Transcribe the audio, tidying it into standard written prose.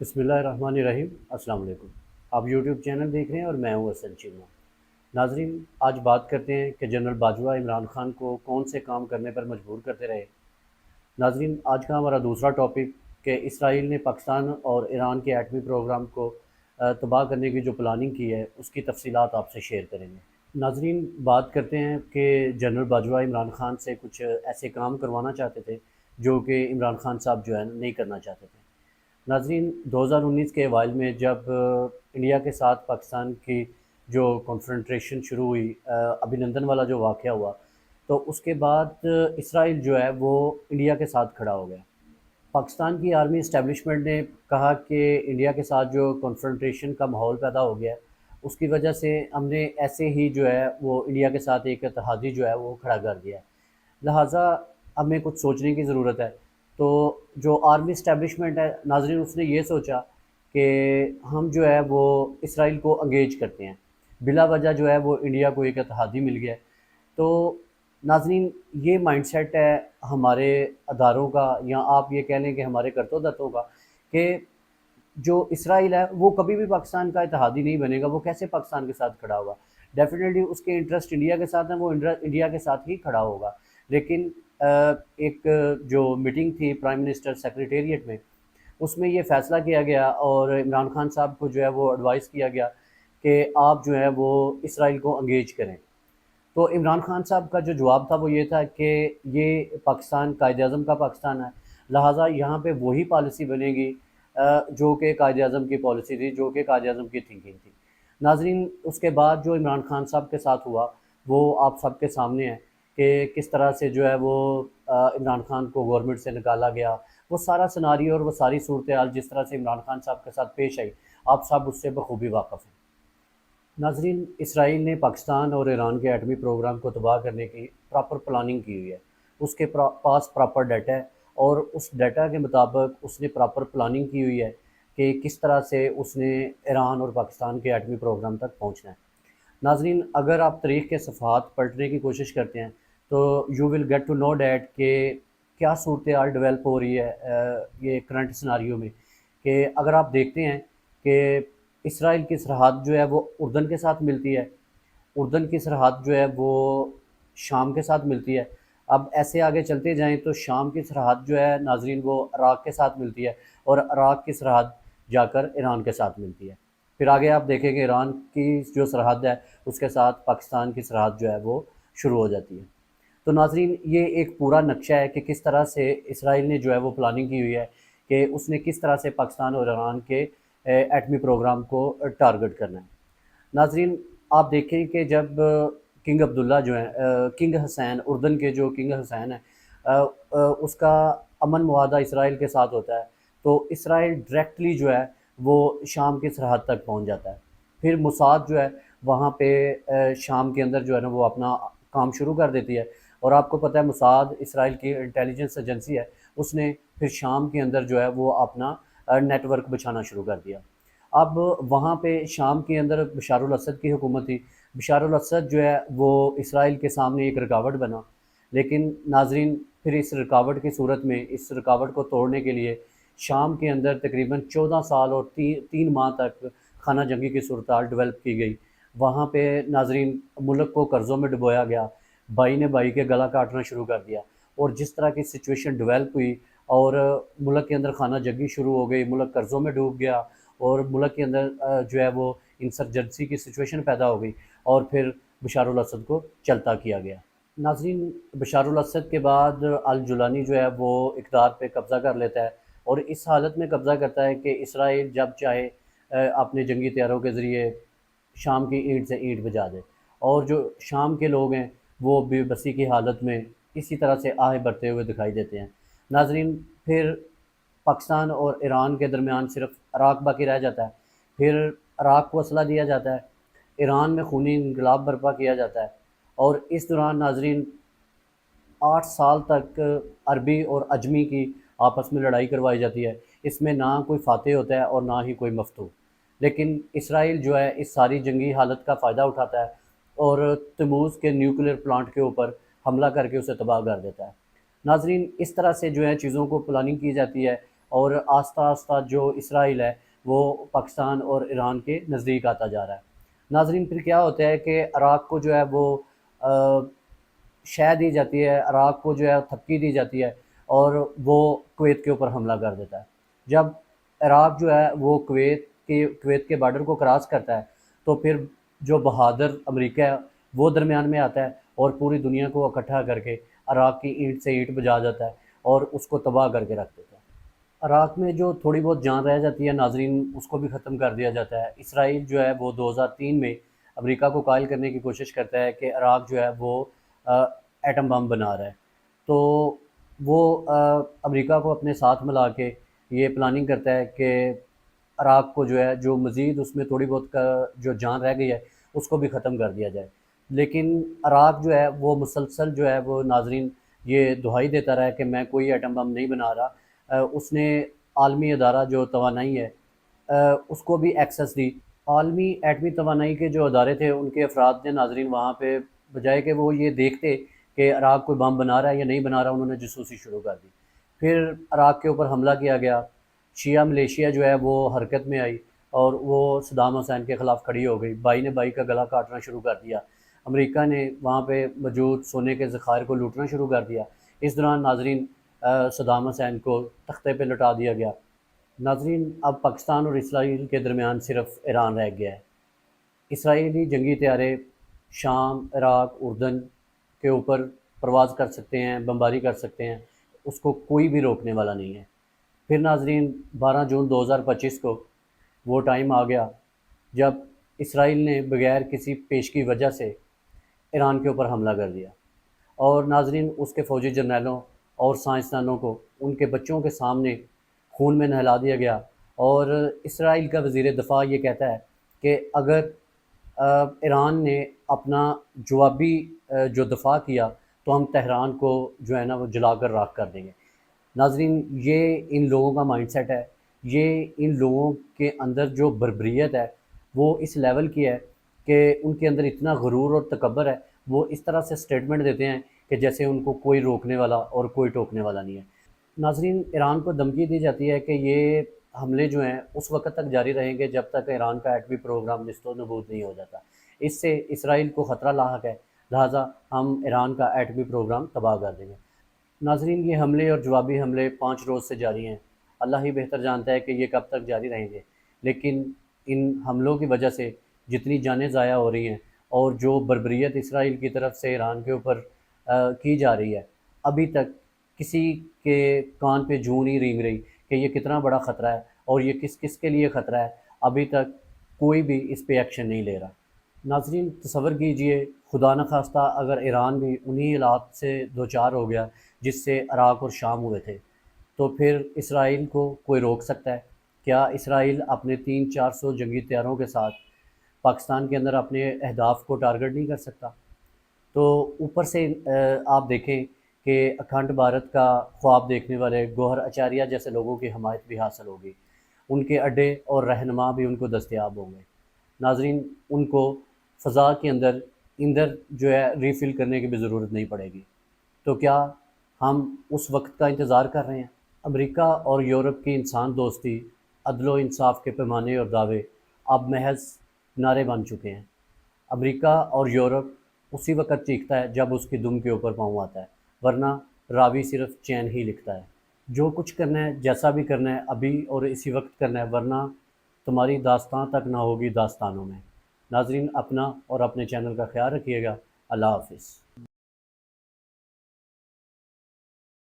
बिस्मिल्लाहिर्रहमानिर्रहीम। अस्सलाम वालेकुम। आप यूट्यूब चैनल देख रहे हैं और मैं हूँ हसन चीमा। नाजरीन, आज बात करते हैं कि जनरल बाजवा इमरान खान को कौन से काम करने पर मजबूर करते रहे। नाजरीन, आज का हमारा दूसरा टॉपिक कि इसराइल ने पाकिस्तान और ईरान के एटमी प्रोग्राम को तबाह करने की जो प्लानिंग की है उसकी तफसीलात आपसे शेयर करेंगे। नाजरीन, बात करते हैं कि जनरल बाजवा इमरान खान से कुछ ऐसे काम करवाना चाहते थे जो कि इमरान खान साहब जो है नहीं करना चाहते थे। नाज़रीन, 2019 के अवाइल में जब इंडिया के साथ पाकिस्तान की जो कॉन्फ्रंट्रेशन शुरू हुई, अभिनंदन वाला जो वाक़या हुआ, तो उसके बाद इसराइल जो है वो इंडिया के साथ खड़ा हो गया। पाकिस्तान की आर्मी इस्टेब्लिशमेंट ने कहा कि इंडिया के साथ जो कॉन्फ्रंट्रेशन का माहौल पैदा हो गया है, उसकी वजह से हमने ऐसे ही जो है वो इंडिया के साथ एक इत्तेहादी जो है वो खड़ा कर दिया है। लिहाजा हमें कुछ सोचने की ज़रूरत है। तो जो आर्मी इस्टेब्लिशमेंट है नाज़रीन, उसने ये सोचा कि हम जो है वो इसराइल को अंगेज करते हैं। बिला वजह जो है वो इंडिया को एक इत्तेहादी मिल गया है। तो नाज़रीन, ये माइंडसेट है हमारे अदारों का, या आप ये कह लें कि हमारे करतोदत्तों का, कि जो इसराइल है वो कभी भी पाकिस्तान का इत्तेहादी नहीं बनेगा। वो कैसे पाकिस्तान के साथ खड़ा होगा? डेफिनेटली उसके इंटरेस्ट इंडिया के साथ हैं, वो इंडिया के साथ ही खड़ा होगा। लेकिन एक जो मीटिंग थी प्राइम मिनिस्टर सेक्रेटेरिएट में, उसमें ये फ़ैसला किया गया और इमरान खान साहब को जो है वो एडवाइस किया गया कि आप जो है वो इसराइल को एंगेज करें। तो इमरान खान साहब का जो जवाब था वो ये था कि ये पाकिस्तान कायद-ए-आज़म का पाकिस्तान है, लिहाजा यहाँ पे वही पॉलिसी बनेगी जो कि कायद-ए-आज़म की पॉलिसी थी, जो कि कायद-ए-आज़म की थिंकिंग थी। नाज़रीन, उसके बाद जो इमरान खान साहब के साथ हुआ वो आप सबके सामने है कि किस तरह से जो है वो इमरान खान को गवर्नमेंट से निकाला गया। वो सारा सिनेरियो और वो सारी सूरत-ए-हाल जिस तरह से इमरान खान साहब के साथ पेश आई, आप सब उससे बखूबी वाक़िफ़ हैं। नाज़रीन, इसराइल ने पाकिस्तान और ईरान के एटमी प्रोग्राम को तबाह करने की प्रॉपर प्लानिंग की हुई है। उसके पास प्रॉपर डाटा है और उस डाटा के मुताबिक उसने प्रॉपर प्लानिंग की हुई है कि किस तरह से उसने ईरान और पाकिस्तान के एटमी प्रोग्राम तक पहुंचना है। नाज़रीन, अगर आप तारीख़ के सफ़हात पलटने की कोशिश करते हैं तो you will get to know that कि क्या सूरत हाल डेवलप हो रही है ये करंट सिनारियो में। कि अगर आप देखते हैं कि इसराइल की सरहद जो है वो उर्दन के साथ मिलती है, उर्दन की सरहद जो है वो शाम के साथ मिलती है। अब ऐसे आगे चलते जाएँ तो शाम की सरहद जो है नाज़रीन वो इराक़ के साथ मिलती है और इराक़ की सरहद जाकर ईरान के साथ मिलती है। फिर आगे आप देखेंगे ईरान की जो सरहद है उसके साथ पाकिस्तान की सरहद जो है वो शुरू हो जाती है। तो नाज़रीन, ये एक पूरा नक्शा है कि किस तरह से इसराइल ने जो है वो प्लानिंग की हुई है कि उसने किस तरह से पाकिस्तान और ईरान के एटमी प्रोग्राम को टारगेट करना है। नाज़रीन, आप देखें कि जब किंग अब्दुल्ला जो हैं, किंग हुसैन, उर्दन के जो किंग हुसैन हैं, उसका अमन मुआहदा इसराइल के साथ होता है, तो इसराइल डायरेक्टली जो है वो शाम की सरहद तक पहुंच जाता है। फिर मोसाद जो है वहाँ पे शाम के अंदर जो है ना वो अपना काम शुरू कर देती है। और आपको पता है मोसाद इसराइल की इंटेलिजेंस एजेंसी है, उसने फिर शाम के अंदर जो है वो अपना नेटवर्क बिछाना शुरू कर दिया। अब वहाँ पे शाम के अंदर बशारुल असद की हुकूमत थी। बशारुल असद जो है वो इसराइल के सामने एक रुकावट बना। लेकिन नाज़रीन, फिर इस रुकावट की सूरत में, इस रुकावट को तोड़ने के लिए शाम के अंदर तकरीबन 14 साल और 3 माह तक खाना जंगी की सूरत हाल डेवलप की गई। वहाँ पे नाज़रीन मुल्क को कर्ज़ों में डुबोया गया, भाई ने भाई के गला काटना शुरू कर दिया। और जिस तरह की सिचुएशन डेवलप हुई और मुल्क के अंदर खाना जंगी शुरू हो गई, मुल्क कर्ज़ों में डूब गया और मुल्क के अंदर जो है वो इंसर्जेंसी की सिचुएशन पैदा हो गई और फिर बशारुल असद को चलता किया गया। नाज़रीन, बशारुल असद के बाद अल जुलानी जो है वो इक़्तिदार पे कब्ज़ा कर लेता है और इस हालत में कब्ज़ा करता है कि इसराइल जब चाहे अपने जंगी तैयारों के ज़रिए शाम की ईंट से ईंट बजा दे। और जो शाम के लोग हैं वो बेबसी की हालत में इसी तरह से आह भरते हुए दिखाई देते हैं। नाज़रीन, फिर पाकिस्तान और ईरान के दरमियान सिर्फ इराक़ बाकी रह जाता है। फिर इराक़ को असला दिया जाता है, ईरान में खूनी इनकलाब बर्पा किया जाता है और इस दौरान नाज़रीन 8 साल तक अरबी और अजमी की आपस में लड़ाई करवाई जाती है। इसमें ना कोई फ़ातह होता है और ना ही कोई मफ़तूह। लेकिन इसराइल जो है इस सारी जंगी हालत का फ़ायदा उठाता है और तमूज़ के न्यूक्लियर प्लांट के ऊपर हमला करके उसे तबाह कर देता है। नाज़रीन, इस तरह से जो है चीज़ों को प्लानिंग की जाती है اور آہستہ آہستہ جو اسرائیل ہے وہ پاکستان اور ایران کے نزدیک آتا جا رہا ہے۔ ناظرین پھر کیا ہوتا ہے کہ عراق کو جو ہے وہ شے دی جاتی ہے، عراق کو جو ہے تھپکی دی جاتی ہے اور وہ کویت کے اوپر حملہ کر دیتا ہے۔ جب عراق جو ہے وہ کویت کے بارڈر کو کراس کرتا ہے تو پھر جو بہادر امریکہ ہے وہ درمیان میں آتا ہے اور پوری دنیا کو اکٹھا کر کے عراق کی اینٹ سے اینٹ بجا جاتا ہے اور اس کو تباہ کر کے رکھ دیتا ہے۔ عراق میں جو تھوڑی بہت جان رہ جاتی ہے ناظرین اس کو بھی ختم کر دیا جاتا ہے۔ اسرائیل جو ہے وہ 2003 میں امریکہ کو قائل کرنے کی کوشش کرتا ہے کہ عراق جو ہے وہ ایٹم بم بنا رہا ہے، تو وہ امریکہ کو اپنے ساتھ ملا کے یہ پلاننگ کرتا ہے کہ عراق کو جو ہے جو مزید اس میں تھوڑی بہت جو جان رہ گئی ہے اس کو بھی ختم کر دیا جائے، لیکن عراق جو ہے وہ مسلسل جو ہے وہ ناظرین یہ دہائی دیتا رہا ہے کہ میں کوئی ایٹم بم نہیں بنا رہا۔ اس نے عالمی ادارہ جو توانائی ہے اس کو بھی ایکسس دی۔ عالمی ایٹمی توانائی کے جو ادارے تھے ان کے افراد نے ناظرین وہاں پہ بجائے کہ وہ یہ دیکھتے کہ عراق کوئی بم بنا رہا ہے یا نہیں بنا رہا، انہوں نے جاسوسی شروع کر دی۔ پھر عراق کے اوپر حملہ کیا گیا، شیعہ ملیشیا جو ہے وہ حرکت میں آئی اور وہ صدام حسین کے خلاف کھڑی ہو گئی، بھائی نے بھائی کا گلا کاٹنا شروع کر دیا، امریکہ نے وہاں پہ موجود سونے کے ذخائر کو لوٹنا شروع کر دیا۔ اس دوران ناظرین صدام حسین کو تختے پہ لٹا دیا گیا۔ ناظرین اب پاکستان اور اسرائیل کے درمیان صرف ایران رہ گیا ہے۔ اسرائیلی جنگی طیارے شام، عراق، اردن کے اوپر پرواز کر سکتے ہیں، بمباری کر سکتے ہیں، اس کو کوئی بھی روکنے والا نہیں ہے۔ پھر ناظرین 12 جون 2025 کو وہ ٹائم آ گیا جب اسرائیل نے بغیر کسی پیشگی وجہ سے ایران کے اوپر حملہ کر دیا، اور ناظرین اس کے فوجی جرنیلوں اور سائنسدانوں کو ان کے بچوں کے سامنے خون میں نہلا دیا گیا، اور اسرائیل کا وزیر دفاع یہ کہتا ہے کہ اگر ایران نے اپنا جوابی جو دفاع کیا تو ہم تہران کو جو ہے نا وہ جلا کر راکھ کر دیں گے۔ ناظرین یہ ان لوگوں کا مائنڈ سیٹ ہے، یہ ان لوگوں کے اندر جو بربریت ہے وہ اس لیول کی ہے کہ ان کے اندر اتنا غرور اور تکبر ہے، وہ اس طرح سے سٹیٹمنٹ دیتے ہیں کہ جیسے ان کو کوئی روکنے والا اور کوئی ٹوکنے والا نہیں ہے۔ ناظرین ایران کو دھمکی دی جاتی ہے کہ یہ حملے جو ہیں اس وقت تک جاری رہیں گے جب تک ایران کا ایٹمی پروگرام نست و نبود نہیں ہو جاتا، اس سے اسرائیل کو خطرہ لاحق ہے، لہٰذا ہم ایران کا ایٹمی پروگرام تباہ کر دیں گے۔ ناظرین یہ حملے اور جوابی حملے 5 روز سے جاری ہیں، اللہ ہی بہتر جانتا ہے کہ یہ کب تک جاری رہیں گے، لیکن ان حملوں کی وجہ سے جتنی جانیں ضائع ہو رہی ہیں اور جو بربریت اسرائیل کی طرف سے ایران کے اوپر کی جا رہی ہے، ابھی تک کسی کے کان پہ جوں نہیں رینگ رہی کہ یہ کتنا بڑا خطرہ ہے اور یہ کس کس کے لیے خطرہ ہے، ابھی تک کوئی بھی اس پہ ایکشن نہیں لے رہا۔ ناظرین تصور کیجئے خدا نخواستہ اگر ایران بھی انہی حالات سے دوچار ہو گیا جس سے عراق اور شام ہوئے تھے، تو پھر اسرائیل کو کوئی روک سکتا ہے؟ کیا اسرائیل اپنے 300-400 جنگی طیاروں کے ساتھ پاکستان کے اندر اپنے اہداف کو ٹارگٹ نہیں کر سکتا؟ تو اوپر سے آپ دیکھیں کہ اکھنڈ بھارت کا خواب دیکھنے والے گوہر اچاریہ جیسے لوگوں کی حمایت بھی حاصل ہوگی، ان کے اڈے اور رہنما بھی ان کو دستیاب ہوں گے۔ ناظرین ان کو فضا کے اندر ایندھن جو ہے ریفل کرنے کی بھی ضرورت نہیں پڑے گی، تو کیا ہم اس وقت کا انتظار کر رہے ہیں؟ امریکہ اور یورپ کی انسان دوستی، عدل و انصاف کے پیمانے اور دعوے اب محض نعرے بن چکے ہیں۔ امریکہ اور یورپ اسی وقت چیختا ہے جب اس کی دم کے اوپر پاؤں آتا ہے، ورنہ راوی صرف چین ہی لکھتا ہے۔ جو کچھ کرنا ہے، جیسا بھی کرنا ہے، ابھی اور اسی وقت کرنا ہے، ورنہ تمہاری داستان تک نہ ہوگی داستانوں میں۔ ناظرین اپنا اور اپنے چینل کا خیال رکھیے گا۔ اللہ حافظ۔